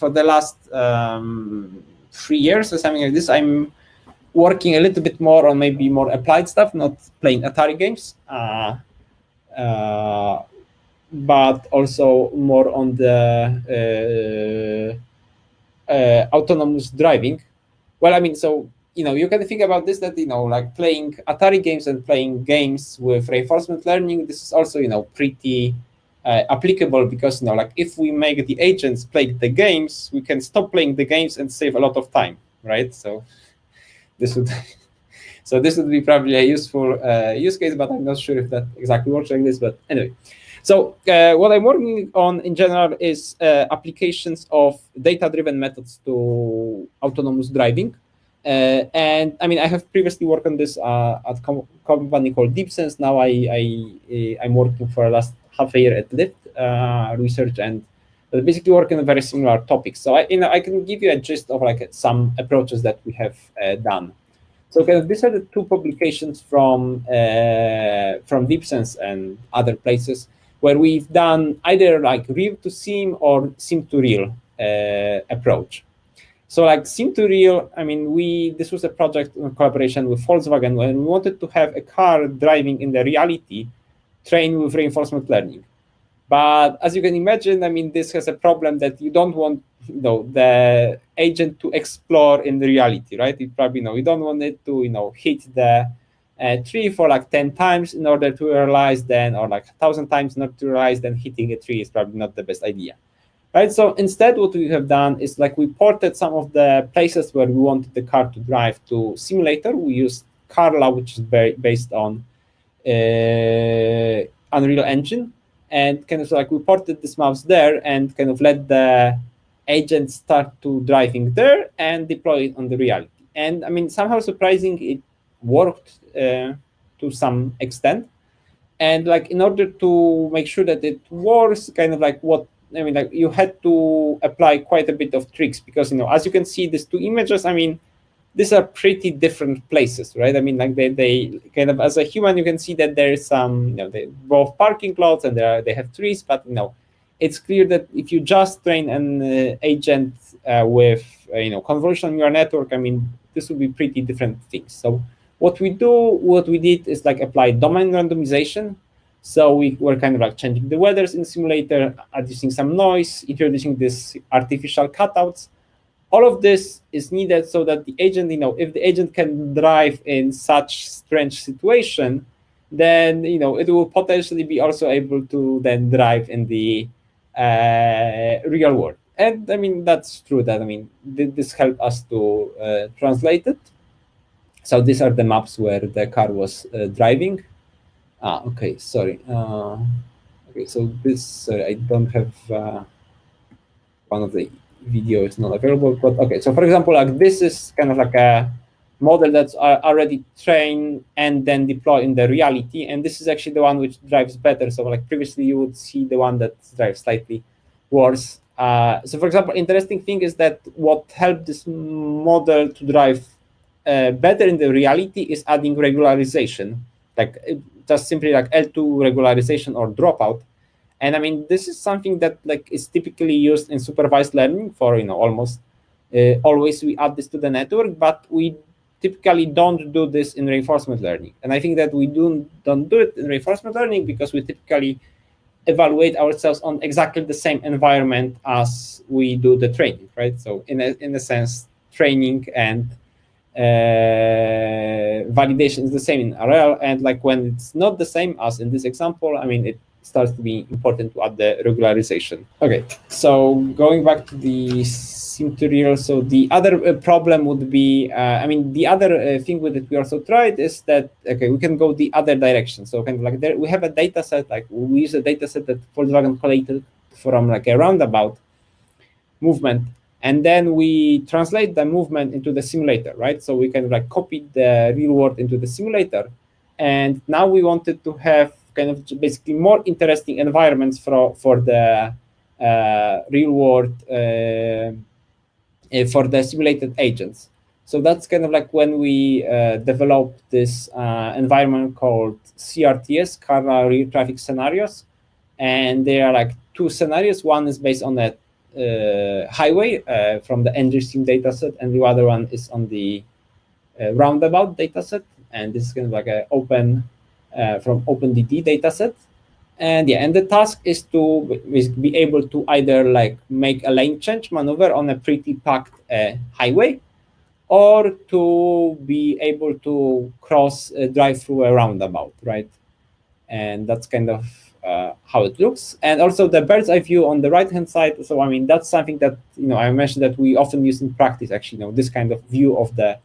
for the last 3 years or something like this, I'm working a little bit more on maybe more applied stuff, not playing Atari games, but also more on the autonomous driving. Well, I mean, so, you can think about this, that, like playing Atari games and playing games with reinforcement learning, this is also, pretty applicable, because, like if we make the agents play the games, we can stop playing the games and save a lot of time, right? So this would be probably a useful use case, but I'm not sure if that exactly works like this. But anyway, so what I'm working on in general is applications of data-driven methods to autonomous driving. And I mean, I have previously worked on this at a company called DeepSense. Now I'm working for the last half a year at Lyft Research, and basically working on very similar topics. So I can give you a gist of like some approaches that we have done. So these are the two publications from DeepSense and other places where we've done either like real to sim or sim to real approach. So like sim to real, I mean, this was a project in collaboration with Volkswagen when we wanted to have a car driving in the reality trained with reinforcement learning. But as you can imagine, I mean, this has a problem that you don't want, the agent to explore in the reality, right? You probably know you don't want it to, hit the tree for like 10 times in order to realize then, or like 1,000 times not to realize then hitting a tree is probably not the best idea, right? So instead, what we have done is like we ported some of the places where we wanted the car to drive to simulator. We used Carla, which is based on Unreal Engine, and kind of like we ported these maps there and kind of let the agent start to driving there and deploy it on the reality. And I mean, somehow surprising, it worked to some extent. And like in order to make sure that it works, kind of like like you had to apply quite a bit of tricks, because as you can see, these two images, I mean, these are pretty different places, right? I mean, like they kind of, as a human, you can see that there is some, they both parking lots and they have trees, but it's clear that if you just train an agent with convolutional neural network, I mean, this would be pretty different things. So what we did is like apply domain randomization. So we were kind of like changing the weathers in the simulator, adjusting some noise, introducing these artificial cutouts. All of this is needed so that the agent, if the agent can drive in such strange situation, then, it will potentially be also able to then drive in the real world. And I mean, that's true that, I mean, this helped us to translate it. So these are the maps where the car was driving. Okay, sorry. Okay, so this, I don't have one of the video is not available, but okay. So for example, like this is kind of like a model that's already trained and then deployed in the reality, and this is actually the one which drives better. So like previously, you would see the one that drives slightly worse. So for example, interesting thing is that what helped this model to drive better in the reality is adding regularization, like just simply like L2 regularization or dropout. And I mean, this is something that like is typically used in supervised learning for almost always we add this to the network, but we typically don't do this in reinforcement learning. And I think that we don't do it in reinforcement learning because we typically evaluate ourselves on exactly the same environment as we do the training, right? So in a sense, training and validation is the same in RL, and like when it's not the same as in this example, I mean, it starts to be important to add the regularization. Okay, so going back to the sim to real, so the other problem would be, I mean, the other thing with it we also tried is that, okay, we can go the other direction. So kind of like there, we have a data set, like we use a data set that Volkswagen collected from like a roundabout movement, and then we translate the movement into the simulator, right? So we can like copy the real world into the simulator. And now we wanted to have kind of basically more interesting environments for the real world, for the simulated agents. So that's kind of like when we developed this environment called CRTS, Carla Real Traffic Scenarios. And there are like two scenarios. One is based on a highway from the NGSIM dataset, and the other one is on the roundabout dataset. And this is kind of like an open from OpenDT dataset. And yeah, and the task is to be able to either like make a lane change maneuver on a pretty packed highway, or to be able to drive through a roundabout, right? And that's kind of how it looks. And also the bird's eye view on the right-hand side. So I mean, that's something that I mentioned that we often use in practice. Actually, this kind of view of the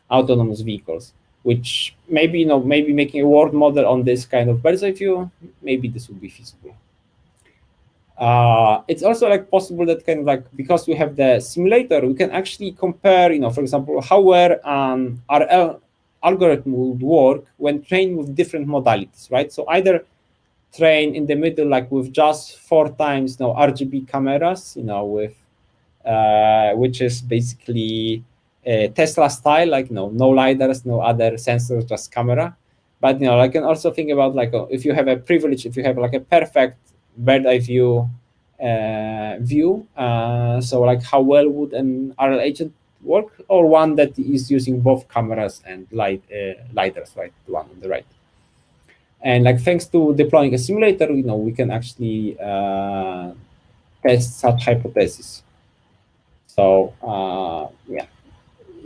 autonomous vehicles, which maybe maybe making a world model on this kind of bird's eye view, maybe this would be feasible. It's also like possible that kind of like, because we have the simulator, we can actually compare, for example, how well RL algorithm would work when trained with different modalities, right? So either train in the middle, like with just 4 times RGB cameras, with which is basically Tesla style, like no lidars, no other sensors, just camera. But I can also think about like if you have a privilege, if you have like a perfect bird eye view, so like how well would an RL agent work, or one that is using both cameras and lidars, right? The one on the right. And like thanks to deploying a simulator, we can actually test such hypotheses. So yeah.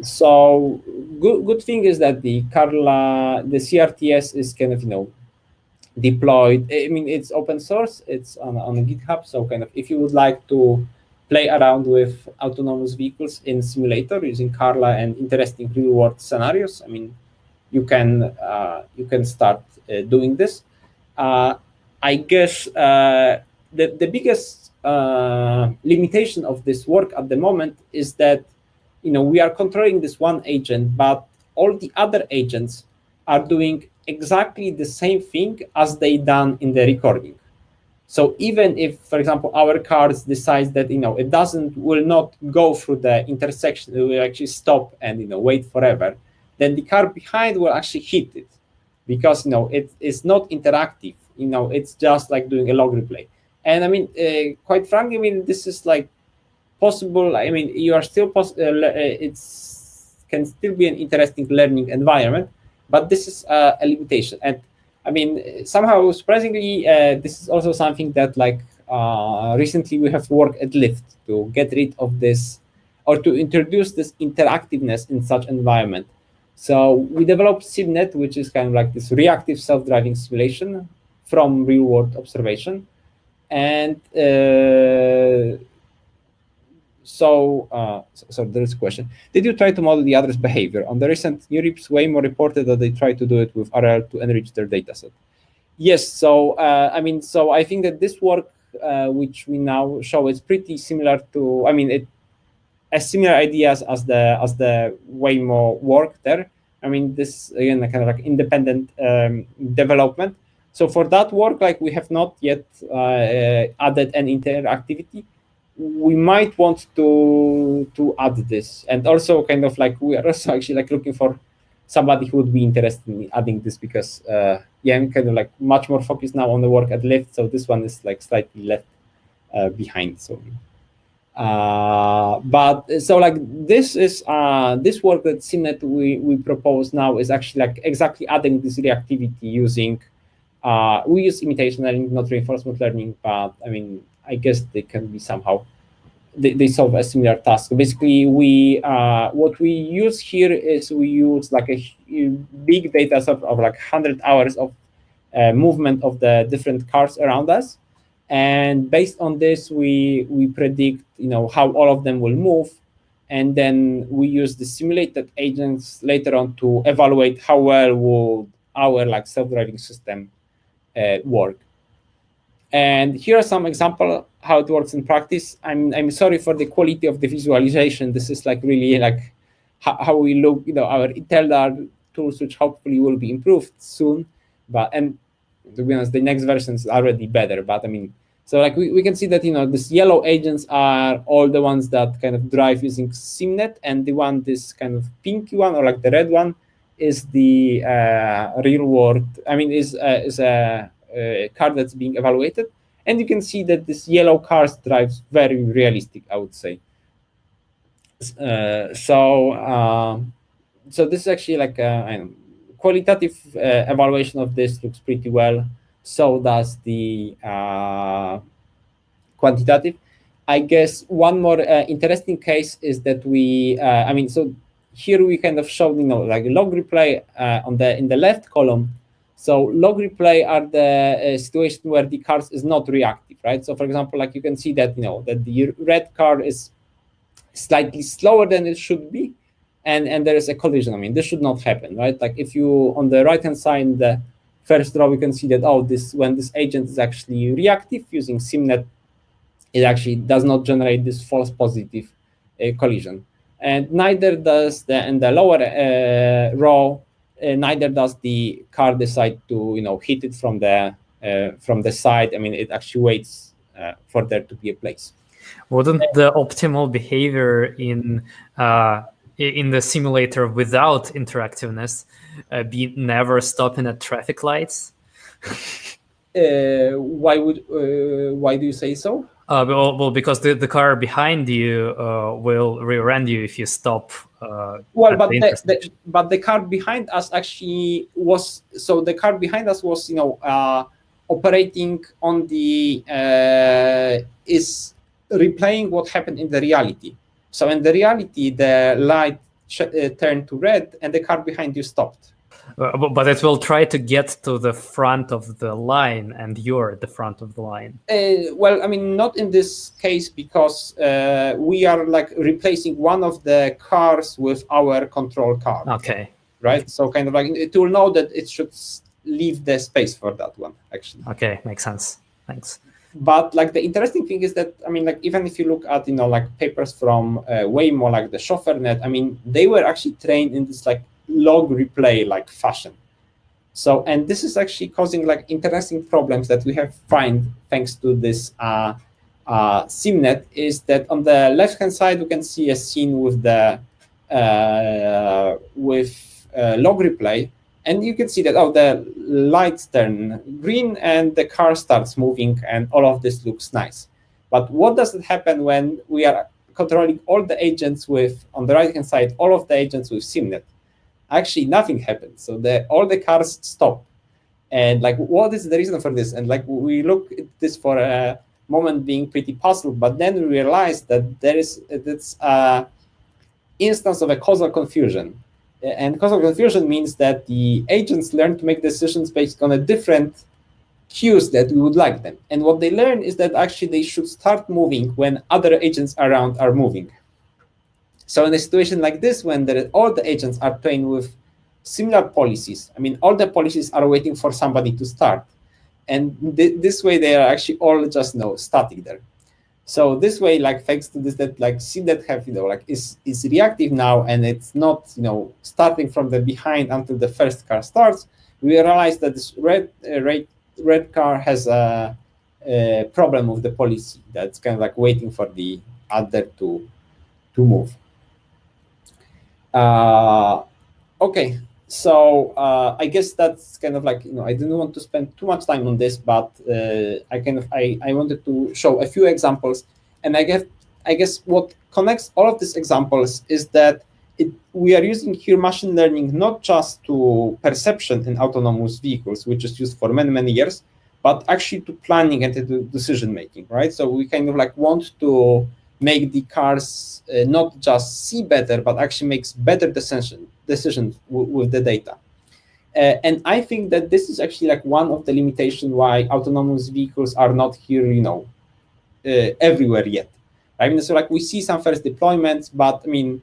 So good thing is that the Carla, the CRTS is kind of deployed. I mean, it's open source. It's on GitHub. So kind of if you would like to play around with autonomous vehicles in simulator using Carla and interesting real world scenarios, I mean, you can start doing this. I guess the biggest limitation of this work at the moment is that we are controlling this one agent, but all the other agents are doing exactly the same thing as they done in the recording. So even if, for example, our car decides that it will not go through the intersection, it will actually stop and wait forever, then the car behind will actually hit it, because it is not interactive. It's just like doing a log replay. And I mean, quite frankly, I mean, this is like possible. I mean, you are still can still be an interesting learning environment, but this is a limitation. And I mean, somehow surprisingly, this is also something that like recently we have worked at Lyft to get rid of this, or to introduce this interactiveness in such environment. So we developed SimNet, which is kind of like this reactive self-driving simulation from real-world observation. And so there's a question. Did you try to model the other's behavior? On the recent NeurIPS, Waymo reported that they tried to do it with RL to enrich their dataset. Yes, so I mean, so I think that this work, which we now show, is pretty similar to, I mean, it has similar ideas as the Waymo work there. I mean, this again kind of like independent development. So for that work, like we have not yet added an interactivity. We might want to add this, and also kind of like we are also actually like looking for somebody who would be interested in adding this, because yeah, I'm kind of like much more focused now on the work at Lyft, so this one is like slightly left behind. So but so like this is this work that SimNet we propose now is actually like exactly adding this reactivity using we use imitation learning, not reinforcement learning, but I mean, I guess they can be somehow, they solve a similar task. Basically, we what we use here is we use like a big data set of like 100 hours of movement of the different cars around us, and based on this, we predict how all of them will move, and then we use the simulated agents later on to evaluate how well would our like self-driving system work. And here are some examples how it works in practice. I'm sorry for the quality of the visualization. This is like really like how we look, our IntelliDAR tools, which hopefully will be improved soon. But, and to be honest, the next version is already better. But I mean, so like we can see that, these yellow agents are all the ones that kind of drive using SimNet, and the one, this kind of pinky one, or like the red one, is the real world, I mean, is a card that's being evaluated. And you can see that this yellow car drives very realistic, I would say. So this is actually like a qualitative evaluation of this looks pretty well. So does the quantitative. I guess one more interesting case is that we, so here we kind of showed, like log replay in the left column. So log replay are the situation where the car is not reactive, right? So for example, like you can see that, that the red car is slightly slower than it should be, and there is a collision. I mean, this should not happen, right? Like if you, on the right-hand side, in the first row, you can see that, when this agent is actually reactive using SIMnet, it actually does not generate this false positive collision. And neither does in the lower row, neither does the car decide to hit it from the side. I mean, it actually waits for there to be a place. Wouldn't the optimal behavior in the simulator without interactiveness be never stopping at traffic lights? Why do you say so? Well, because the car behind you will rear-end you if you stop. But the car behind us actually was, so the car behind us was operating on the is replaying what happened in the reality. So in the reality, the light turned to red and the car behind you stopped. But it will try to get to the front of the line, and you're at the front of the line. Well, I mean, not in this case, because we are like replacing one of the cars with our control car. Okay. Right. So kind of like it will know that it should leave the space for that one, actually. Okay, makes sense. Thanks. But like the interesting thing is that, I mean, like even if you look at like papers from Waymo, like the ChauffeurNet, I mean, they were actually trained in this like log replay like fashion. So, and this is actually causing like interesting problems that we have find thanks to this SIMnet, is that on the left hand side we can see a scene with the log replay, and you can see that the lights turn green and the car starts moving and all of this looks nice. But what does it happen when we are controlling all the agents with, on the right hand side, all of the agents with SIMnet? Actually, nothing happens. So all the cars stop. And like, what is the reason for this? And like, we look at this for a moment being pretty puzzled, but then we realize that it's an instance of a causal confusion. And causal confusion means that the agents learn to make decisions based on a different cues that we would like them. And what they learn is that actually they should start moving when other agents around are moving. So in a situation like this, when all the agents are trained with similar policies, I mean, all the policies are waiting for somebody to start. And this way, they are actually all just static there. So this way, like thanks to this, that like SIMnet have like is reactive now, and it's not starting from the behind until the first car starts. We realize that this red car has a problem with the policy that's kind of like waiting for the other to move. Okay, so I guess that's kind of like I didn't want to spend too much time on this, but I wanted to show a few examples, and I guess what connects all of these examples is that we are using here machine learning not just to perception in autonomous vehicles, which is used for many years, but actually to planning and to decision making, right? So we kind of like want to make the cars not just see better, but actually makes better decisions with the data. And I think that this is actually like one of the limitations why autonomous vehicles are not here, everywhere yet. I mean, so like we see some first deployments, but I mean,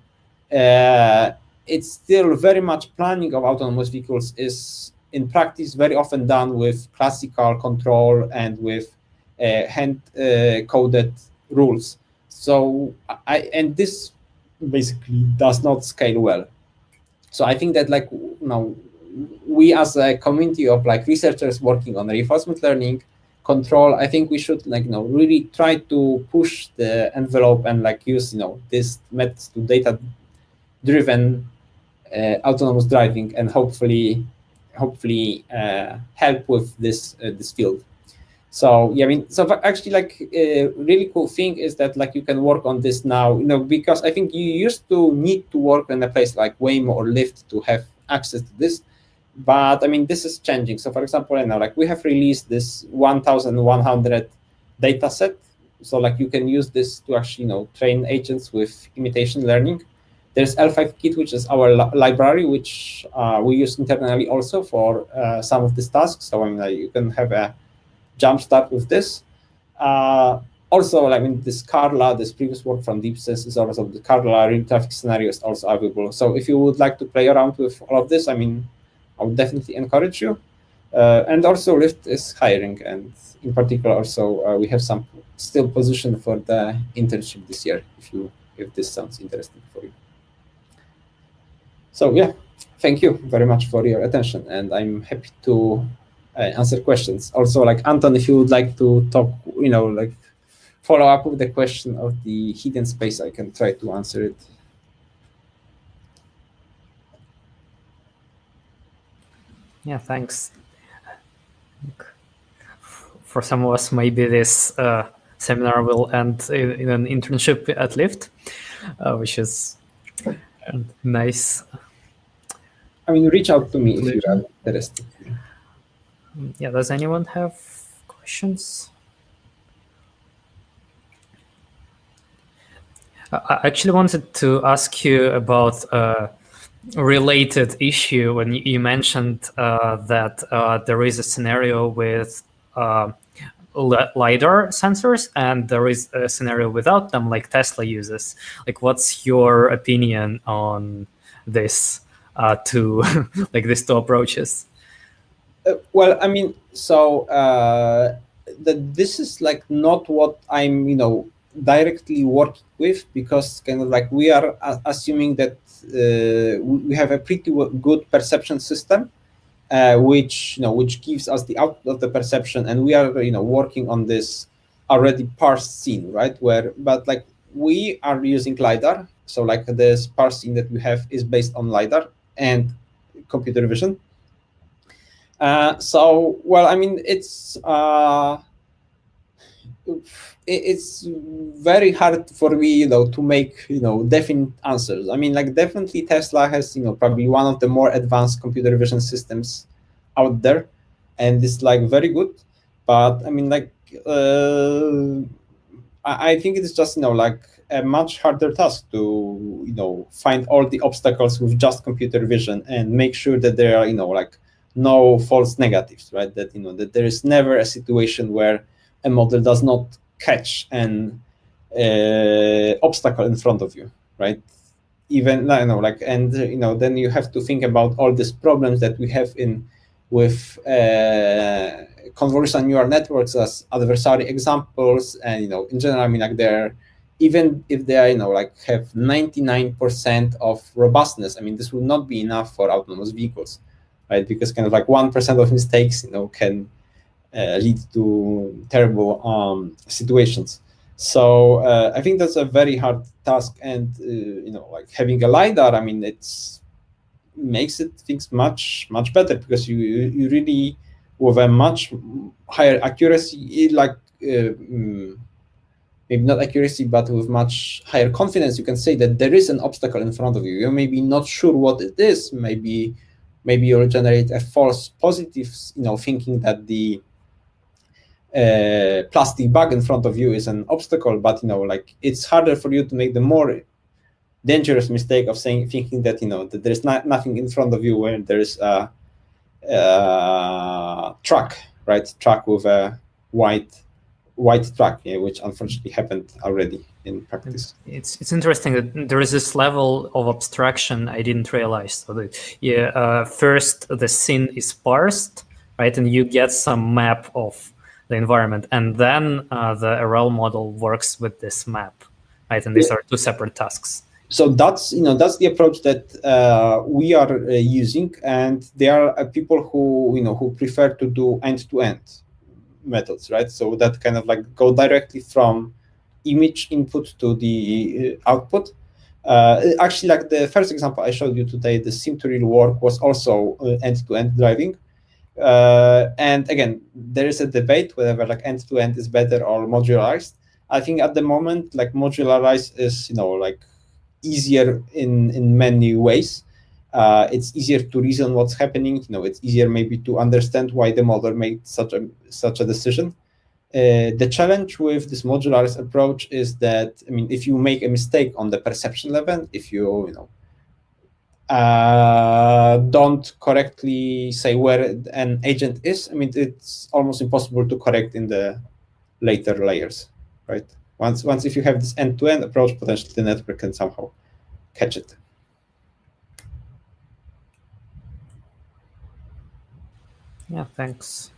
it's still very much planning of autonomous vehicles is in practice very often done with classical control and with hand coded rules. So and this basically does not scale well. So I think that like we as a community of like researchers working on reinforcement learning control, I think we should like really try to push the envelope and like use this methods to data driven autonomous driving, and hopefully help with this field. So yeah, I mean, so actually, like a really cool thing is that like you can work on this now, because I think you used to need to work in a place like Waymo or Lyft to have access to this. But I mean, this is changing. So for example, like we have released this 1,100 data set. So like you can use this to actually, train agents with imitation learning. There's L5Kit, which is our library, which we use internally also for some of these tasks. So I mean, like, you can have a jump start with this. Also, I mean, this Carla, this previous work from DeepSys is also the Carla real traffic scenario is also available. So if you would like to play around with all of this, I mean, I would definitely encourage you. And also Lyft is hiring, and in particular also we have some still position for the internship this year, if this sounds interesting for you. So yeah, thank you very much for your attention, and I'm happy to answer questions. Also, like Anton, if you would like to talk, like follow up with the question of the hidden space, I can try to answer it. Yeah, thanks. For some of us, maybe this seminar will end in an internship at Lyft, which is nice. I mean, reach out to me if you are interested. Yeah, does anyone have questions? I actually wanted to ask you about a related issue when you mentioned that there is a scenario with LiDAR sensors and there is a scenario without them, like Tesla uses. Like, what's your opinion on this these two approaches? Well, I mean, so this is like not what I'm, directly working with, because kind of like we are assuming that we have a pretty good perception system, which gives us the output of the perception, and we are working on this already parsed scene, right? But like we are using LiDAR, so like this parsed scene that we have is based on LiDAR and computer vision. So well, I mean, it's very hard for me, to make definite answers. I mean, like definitely Tesla has probably one of the more advanced computer vision systems out there, and it's like very good. But I mean, like I think it's just like a much harder task to find all the obstacles with just computer vision and make sure that there are like no false negatives, right? That that there is never a situation where a model does not catch an obstacle in front of you, right? Even and then you have to think about all these problems that we have with convolutional neural networks as adversary examples, and in general, I mean, like even if they are like have 99% of robustness, I mean, this will not be enough for autonomous vehicles, right? Because kind of like 1% of mistakes can lead to terrible situations. So I think that's a very hard task, and like having a LiDAR, I mean, it's makes things much better, because you really, with a much higher accuracy, like maybe not accuracy, but with much higher confidence, you can say that there is an obstacle in front of you. You're maybe not sure what it is. Maybe you'll generate a false positive, thinking that the plastic bag in front of you is an obstacle, but like it's harder for you to make the more dangerous mistake of thinking that that there's nothing in front of you when there's a truck, right? Truck with a white truck, which unfortunately happened already in practice. It's interesting that there is this level of abstraction I didn't realize. So that first the scene is parsed, right, and you get some map of the environment, and then the RL model works with this map, right? And these are two separate tasks. So that's the approach that we are using, and there are people who prefer to do end-to-end methods, right? So that kind of like go directly from image input to the output. Actually, like the first example I showed you today, the sim to real work was also end-to-end driving. And again, there is a debate whether like end-to-end is better or modularized. I think at the moment, like modularized is, like easier in many ways. It's easier to reason what's happening. It's easier maybe to understand why the model made such a decision. The challenge with this modularized approach is that, if you make a mistake on the perception level, if you don't correctly say where an agent is, it's almost impossible to correct in the later layers, right? Once if you have this end-to-end approach, potentially the network can somehow catch it. Yeah, thanks.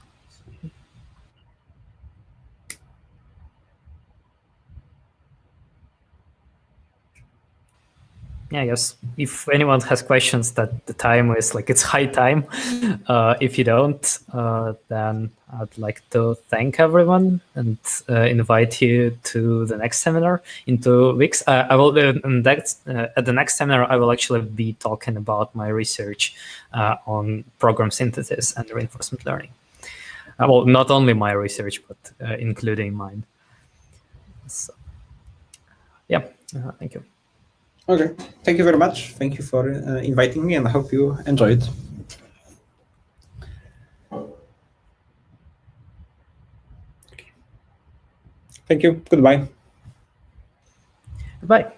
Yeah, I guess if anyone has questions, that the time is like it's high time. If you don't, then I'd like to thank everyone and invite you to the next seminar in 2 weeks. I will at the next seminar. I will actually be talking about my research on program synthesis and reinforcement learning. Well, not only my research, but including mine. So, yeah, thank you. Okay, thank you very much. Thank you for inviting me, and I hope you enjoyed. Thank you. Goodbye. Goodbye.